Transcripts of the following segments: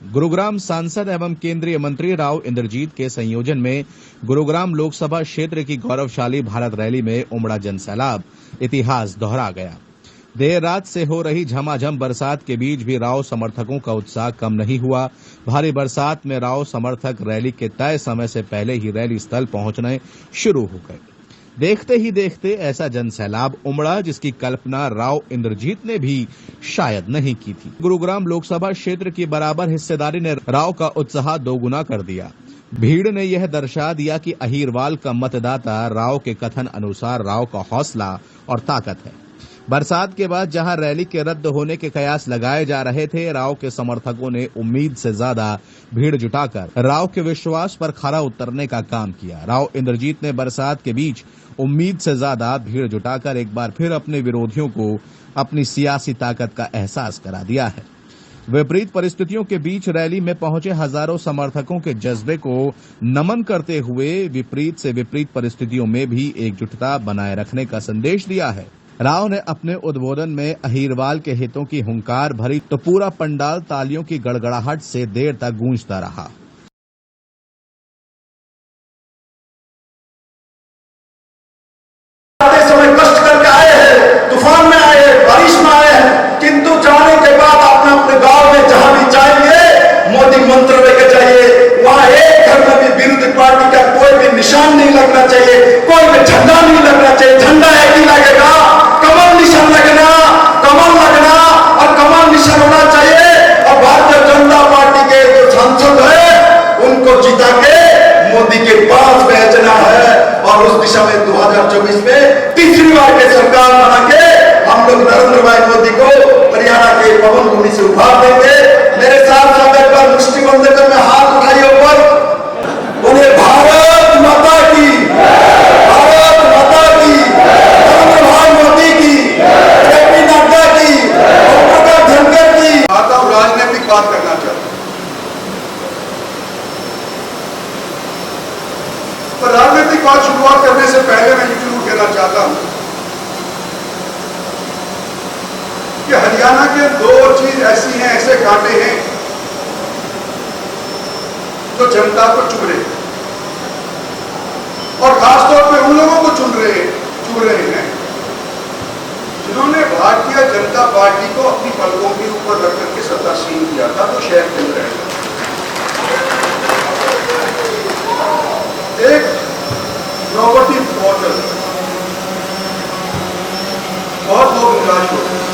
गुरुग्राम सांसद एवं केंद्रीय मंत्री राव इंद्रजीत के संयोजन में गुरुग्राम लोकसभा क्षेत्र की गौरवशाली भारत रैली में उमड़ा जनसैलाब इतिहास दोहरा गया। देर रात से हो रही झमाझम बरसात के बीच भी राव समर्थकों का उत्साह कम नहीं हुआ। भारी बरसात में राव समर्थक रैली के तय समय से पहले ही रैली स्थल पहुंचने शुरू हो गए। देखते ही देखते ऐसा जनसैलाब उमड़ा जिसकी कल्पना राव इंद्रजीत ने भी शायद नहीं की थी। गुरुग्राम लोकसभा क्षेत्र की बराबर हिस्सेदारी ने राव का उत्साह दोगुना कर दिया। भीड़ ने यह दर्शा दिया कि अहीरवाल का मतदाता राव के कथन अनुसार राव का हौसला और ताकत है। बरसात के बाद जहां रैली के रद्द होने के कयास लगाए जा रहे थे, राव के समर्थकों ने उम्मीद से ज्यादा भीड़ जुटाकर राव के विश्वास पर खरा उतरने का काम किया। राव इंद्रजीत ने बरसात के बीच उम्मीद से ज्यादा भीड़ जुटाकर एक बार फिर अपने विरोधियों को अपनी सियासी ताकत का एहसास करा दिया है। विपरीत परिस्थितियों के बीच रैली में पहुंचे हजारों समर्थकों के जज्बे को नमन करते हुए विपरीत से विपरीत परिस्थितियों में भी एकजुटता बनाए रखने का संदेश दिया है। राव ने अपने उद्बोधन में अहीरवाल के हितों की हुंकार भरी तो पूरा पंडाल तालियों की गड़गड़ाहट से देर तक गूंजता रहा। समय कष्ट करके आए हैं, तूफान में आए हैं, बारिश में आए हैं, किंतु जाने के बाद अपने अपने गांव में जहां भी जाएंगे मोदी मंत्र लेके जाइए। वहां एक घर में भी विरोधी पार्टी का कोई भी निशान नहीं लगना चाहिए, कोई भी झंडा नहीं लगना चाहिए। झंडा एक ही लगेगा, कमल निशान लगना, कमल लगना और कमल निशान होना चाहिए। और भारतीय जनता पार्टी के जो सांसद है उनको जिता के मोदी के पास भेजना है और उस दिशा में 2024 में तीसरी बार के सरकार बना के हम लोग नरेंद्र भाई मोदी को हरियाणा के पवन भूमि से उभार देंगे। मेरे साथ सब एक बार मुष्टि बंद कर में हाथ उठाइए ऊपर, बोले भारत माता की, भारत माता की, नरेंद्र भाई मोदी की, जेपी नड्डा की, ओम धनखड़ की। आता हूं राजनीतिक बात करना चाहता हूं, पर राजनीतिक बात शुरुआत करने से पहले मैं जरूर कहना चाहता हूं कि हरियाणा के दो चीज ऐसी हैं, ऐसे कांटे हैं जो जनता को चुभ रहे हैं और खासतौर पे उन लोगों को चुभ रहे हैं जिन्होंने भारतीय जनता पार्टी को अपनी पलकों के ऊपर रख करके सत्तासीन किया था, तो शहर के अंदर एक इनोवेटिव मॉडल, बहुत लोग निराश होते हैं।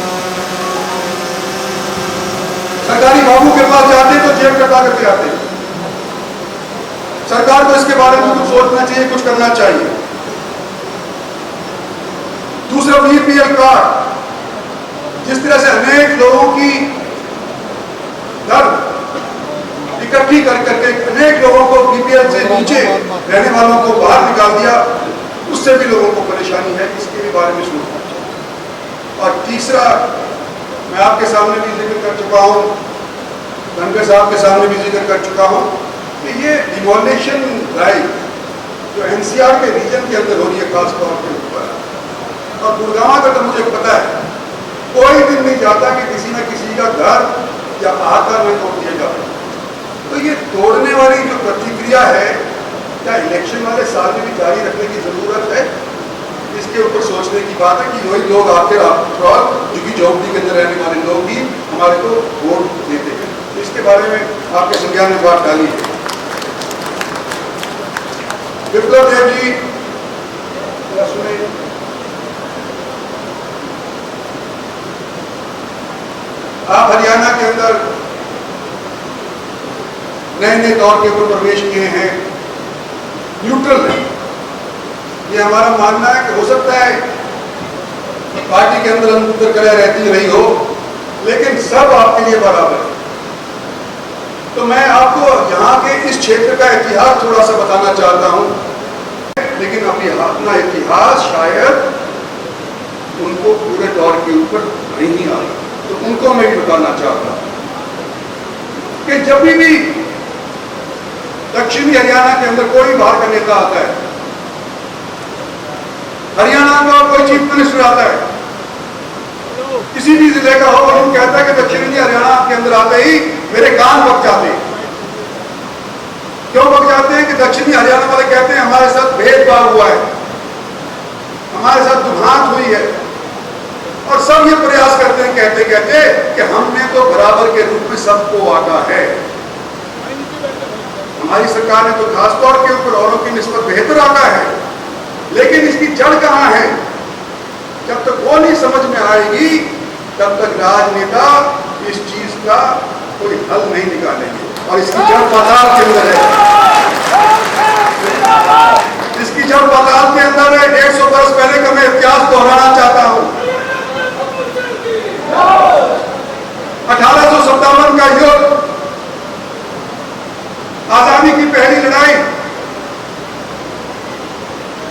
सरकारी बाबू के पास जाते तो जेब कटा करके आते। सरकार को इसके बारे में कुछ सोचना चाहिए, कुछ करना चाहिए। दूसरा बीपीएल कार्ड, जिस तरह से अनेक लोगों की दर इकट्ठी कर करके अनेक लोगों को बीपीएल से नीचे रहने वालों को बाहर निकाल दिया, उससे भी लोगों को परेशानी है, इसके भी बारे में सोचना चाहिए। और तीसरा, मैं आपके सामने भी जिक्र कर चुका हूं, धनखड़ साहब के सामने भी जिक्र कर चुका हूं कि ये डिमोलिशन ड्राइव जो एनसीआर के रीजन के अंदर हो रही है, खासतौर के ऊपर, और गुड़गांव का तो मुझे पता है कोई दिन नहीं जाता कि किसी न किसी का घर या आकर में तोड़ दिया जाता। तो ये तोड़ने वाली जो प्रतिक्रिया है, क्या इलेक्शन वाले साल में भी जारी रखने की जरूरत है? इसके ऊपर सोचने की बात है कि वही लोग आखिर झुग्गी झोंपड़ी के अंदर रहने वाले लोग ही हमारे को वोट देते हैं। तो इसके बारे में आपके संज्ञान में बात डाली है। विप्लव देव जी सुने, आप हरियाणा के अंदर नए नए तौर के ऊपर प्रवेश किए हैं, न्यूट्रल है। ये हमारा मानना है कि हो सकता है पार्टी के अंदर अंतर कलह रहती रही हो, लेकिन सब आपके लिए बराबर है। तो मैं आपको यहाँ के इस क्षेत्र का इतिहास थोड़ा सा बताना चाहता हूँ, लेकिन अपना इतिहास शायद उनको पूरे दौर के ऊपर नहीं आ रहा, तो उनको मैं भी बताना चाहता हूँ कि जब भी दक्षिणी हरियाणा के अंदर कोई बाहर का नेता आता है, हरियाणा का कोई चीफ मिनिस्टर आता है, किसी भी जिले का हो, वो कहता है कि दक्षिणी हरियाणा के अंदर आते ही मेरे कान पक जाते हैं। क्यों भग जाते हैं कि दक्षिणी हरियाणा वाले कहते हैं हमारे साथ भेदभाव हुआ है, हमारे साथ दुर्भांत हुई है, और सब ये प्रयास करते हैं कहते कहते कि हमने तो बराबर के रूप में सबको आका है। हमारी सरकार ने तो खासतौर के ऊपर औरों की निस्बत बेहतर आका है, लेकिन इसकी जड़ कहां है? जब तक वो नहीं समझ में आएगी तब तक राजनेता इस चीज का कोई हल नहीं निकालेंगे। और इसकी जड़ पाताल के अंदर है, इसकी जड़ पाताल के अंदर है। 150 वर्ष पहले का मैं इतिहास दोहराना चाहता हूं। 1857 का युद्ध, आजादी की पहली लड़ाई,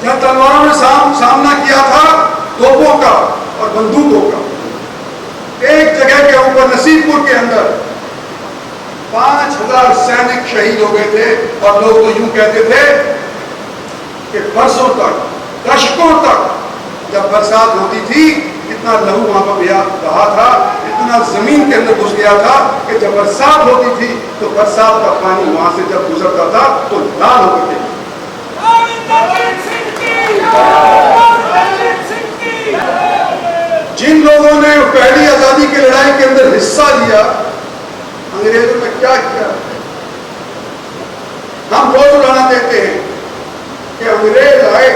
जहां तलवारों ने सामना किया था तोपों का और बंदूकों का। एक जगह के ऊपर नसीबपुर के अंदर 5000 सैनिक शहीद हो गए थे, और लोग तो यूं कहते थे कि बरसों तक, दशकों तक जब बरसात होती थी, इतना लहू वहां पर बहा था, इतना जमीन के अंदर घुस गया था कि जब बरसात होती थी तो बरसात का पानी वहां से जब गुजरता था तो लाल होकर के। जिन लोगों ने पहली आजादी की लड़ाई के अंदर हिस्सा लिया, अंग्रेजों ने क्या किया? हम रोज उड़ाना देते हैं कि अंग्रेज आए,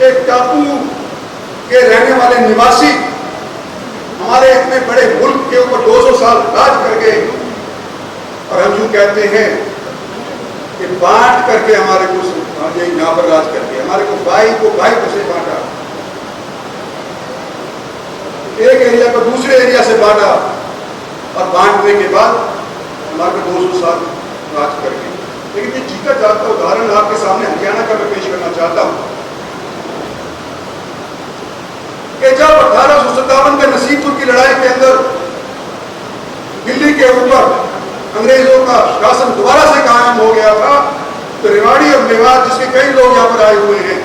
एक टापू के रहने वाले निवासी हमारे इतने बड़े मुल्क के ऊपर 200 साल राज कर गए, और हम यूं कहते हैं कि बांट करके हमारे को यहां पर राज करके हमारे को भाई से बांटा, एक एरिया को दूसरे एरिया से बांटा, और बांटने के बाद हमारे को 200 साल राज कर गए। लेकिन ये जीता जागता उदाहरण आपके सामने हरियाणा का मैं पेश करना चाहता हूं कि जब 1857 के नसीबपुर की लड़ाई के अंदर दिल्ली के ऊपर अंग्रेजों का शासन दोबारा से कायम हो गया था, तो रेवाड़ी और मेवात, जिसके कई लोग यहां पर आए हुए हैं,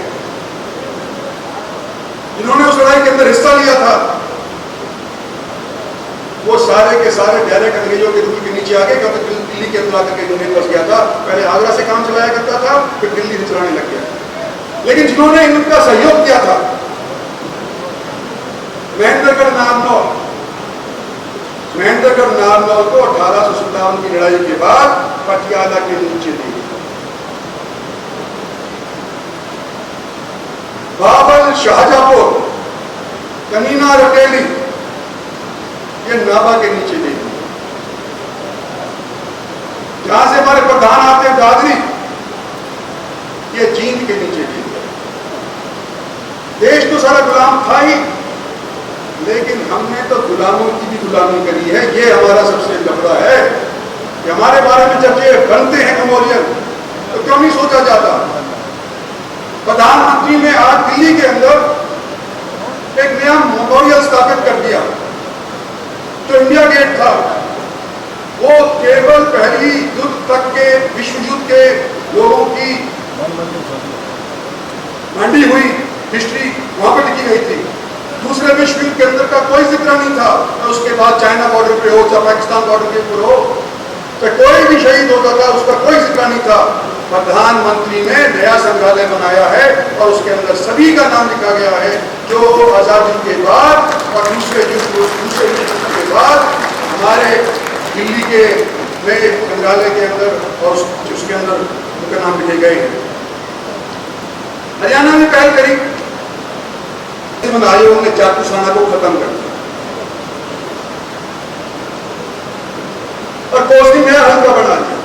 जिन्होंने उस लड़ाई के अंदर हिस्सा लिया था, वो सारे के सारे डायरेक्ट अंग्रेजों के रूल के नीचे आ गए। कब दिल्ली के अंदर आकर के यूनियन बस गया था, पहले आगरा से काम चलाया करता था, फिर दिल्ली से चलाने लग गया। लेकिन जिन्होंने इनका सहयोग किया था, महेंद्रगढ़ नारनौल को 1857 की लड़ाई के बाद पटियाला के नीचे दी। बाबर, शाहजहांपुर, कनीना, रटेली, ये नाभा के नीचे दे दी। जहां से हमारे प्रधान आते हैं दादरी, ये जींद के नीचे दे दिया। देश तो सारा गुलाम था ही, लेकिन हमने तो गुलामों की भी गुलामी करी है। ये हमारा सबसे लफड़ा है कि हमारे बारे में जब ये बनते हैं मेमोरियल, तो क्यों नहीं सोचा जाता? प्रधानमंत्री ने आज दिल्ली के अंदर एक नया मेमोरियल स्थापित कर दिया। जो इंडिया गेट था, वो केवल पहली युद्ध तक के, विश्व युद्ध के लोगों की मंडी हुई हिस्ट्री वहां पर लिखी गई थी। दूसरे विश्व युद्ध के अंदर का कोई जिक्र नहीं था। और उसके बाद चाइना बॉर्डर पे हो, चाहे पाकिस्तान बॉर्डर के ऊपर हो, तो कोई भी शहीद होता था, उसका कोई जिक्र नहीं था। प्रधानमंत्री ने नया संग्रहालय बनाया है और उसके अंदर सभी का नाम लिखा गया है, जो आजादी के बाद और दूसरे युद्ध के बाद हमारे दिल्ली के नए संग्रहालय के अंदर और उसके अंदर उनके नाम लिखे गए हैं। हरियाणा में पहल करी, आयोग ने जासूसाना को खत्म कर दिया और कोर्स नया हल्का बना दिया।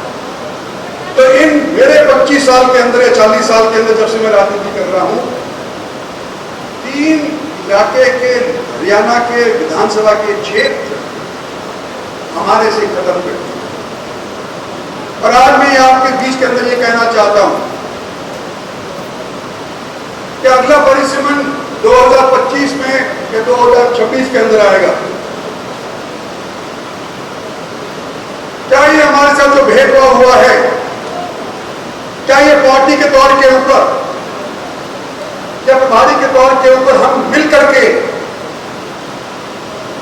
तो इन मेरे 25 साल के अंदर या 40 साल के अंदर जब से मैं राजनीति कर रहा हूं, 3 इलाके के हरियाणा के विधानसभा के क्षेत्र हमारे से खत्म कर दिए। और आज मैं आपके बीच के अंदर ये कहना चाहता हूं कि अगला परिसीमन 2025 में या 2026 के अंदर आएगा। क्या ये हमारे साथ जो भेदभाव हुआ है, क्या ये पार्टी के तौर के ऊपर या प्रभारी के तौर के ऊपर हम मिल करके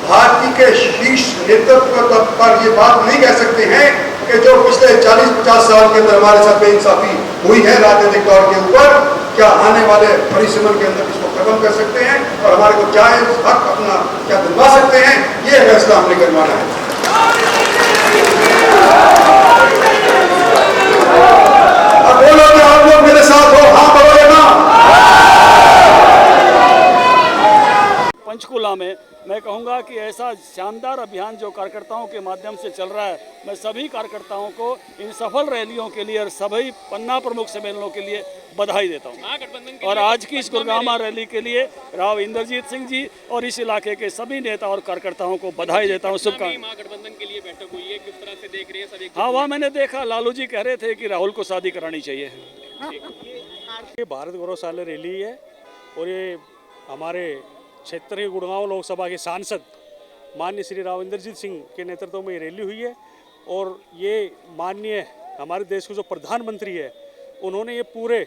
भारतीय के शीर्ष नेतृत्व पर ये बात नहीं कह सकते हैं कि जो पिछले 40-50 साल के अंदर हमारे साथ बेइंसाफी हुई है राजनीतिक तौर के ऊपर, क्या आने वाले परिश्रम के अंदर इसको खत्म कर सकते हैं और हमारे को जायज हक अपना क्या दिलवा सकते हैं, ये फैसला हमने करवाना है। अब बोलो कि आप लोग मेरे साथ हो, हाँ बोलो या ना। पंचकुला में मैं कहूँगा कि ऐसा शानदार अभियान जो कार्यकर्ताओं के माध्यम से चल रहा है, मैं सभी कार्यकर्ताओं को इन सफल रैलियों के लिए और सभी पन्ना प्रमुख सम्मेलनों के लिए बधाई देता हूँ। और आज की इस गुरुग्राम रैली के लिए राव इंद्रजीत सिंह जी और इस इलाके के सभी नेता और कार्यकर्ताओं को बधाई देता हूँ। शुभकामनाएं। महागठबंधन के लिए बैठक हुई है, किस तरह से देख रहे हैं सब? हाँ, वहाँ मैंने देखा लालू जी कह रहे थे कि राहुल को शादी करानी चाहिए। ये भारत गौरवशाली रैली है और ये हमारे क्षेत्र के गुड़गांव लोकसभा के सांसद माननीय श्री राव इंद्रजीत सिंह के नेतृत्व में ये रैली हुई है। और ये माननीय हमारे देश के जो प्रधानमंत्री है, उन्होंने ये पूरे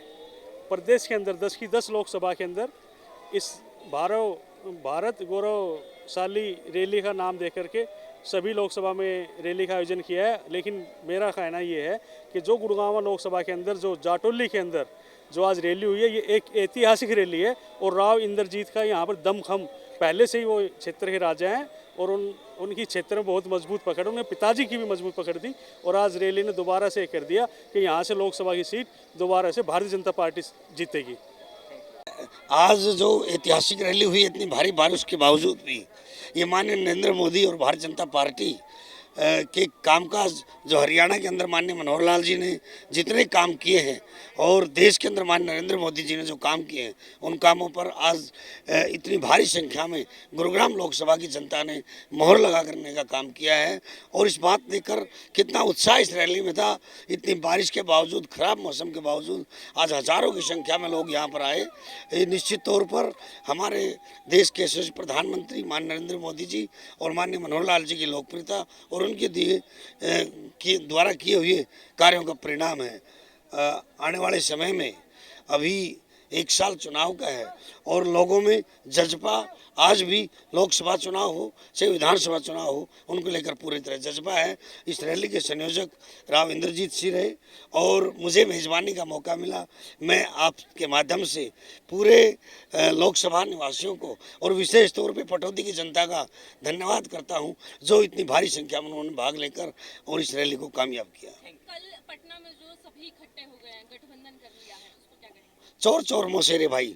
प्रदेश के अंदर 10 की 10 लोकसभा के अंदर इस भारत गौरवशाली रैली का नाम दे करके सभी लोकसभा में रैली का आयोजन किया है। लेकिन मेरा कहना ये है कि जो गुड़गांव लोकसभा के अंदर जो जाटोली के अंदर जो आज रैली हुई है, ये एक ऐतिहासिक रैली है। और राव इंद्रजीत का यहाँ पर दमखम, पहले से ही वो क्षेत्र के राजा हैं और उनकी क्षेत्र में बहुत मजबूत पकड़, उन्हें पिताजी की भी मजबूत पकड़ थी। और आज रैली ने दोबारा से कर दिया कि यहाँ से लोकसभा की सीट दोबारा से भारतीय जनता पार्टी जीतेगी। आज जो ऐतिहासिक रैली हुई इतनी भारी बारिश के बावजूद भी, ये माननीय नरेंद्र मोदी और भारतीय जनता पार्टी के कामकाज जो हरियाणा के अंदर माननीय मनोहर लाल जी ने जितने काम किए हैं और देश के अंदर माननीय नरेंद्र मोदी जी ने जो काम किए हैं, उन कामों पर आज इतनी भारी संख्या में गुरुग्राम लोकसभा की जनता ने मोहर लगा करने का काम किया है। और इस बात देखकर कितना उत्साह इस रैली में था। इतनी बारिश के बावजूद, खराब मौसम के बावजूद आज हजारों की संख्या में लोग यहाँ पर आए। निश्चित तौर पर हमारे देश के यशस्वी प्रधानमंत्री माननीय नरेंद्र मोदी जी और माननीय मनोहर लाल जी की लोकप्रियता और उनके द्वारा किए हुए कार्यों का परिणाम है। आने वाले समय में अभी 1 साल चुनाव का है और लोगों में जज्बा आज भी लोकसभा चुनाव हो चाहे विधानसभा चुनाव हो, उनको लेकर पूरी तरह जज्बा है। इस रैली के संयोजक राव इंद्रजीत सिंह रहे और मुझे मेजबानी का मौका मिला। मैं आपके माध्यम से पूरे लोकसभा निवासियों को और विशेष तौर पे पटौदी की जनता का धन्यवाद करता हूं, जो इतनी भारी संख्या में उन्होंने भाग लेकर और इस रैली को कामयाब किया। कल पटना में जो सभी इकट्ठे हो गए हैं, गठबंधन कर लिया है, उसको क्या कहेंगे? चोर चोर मोसेरे भाई।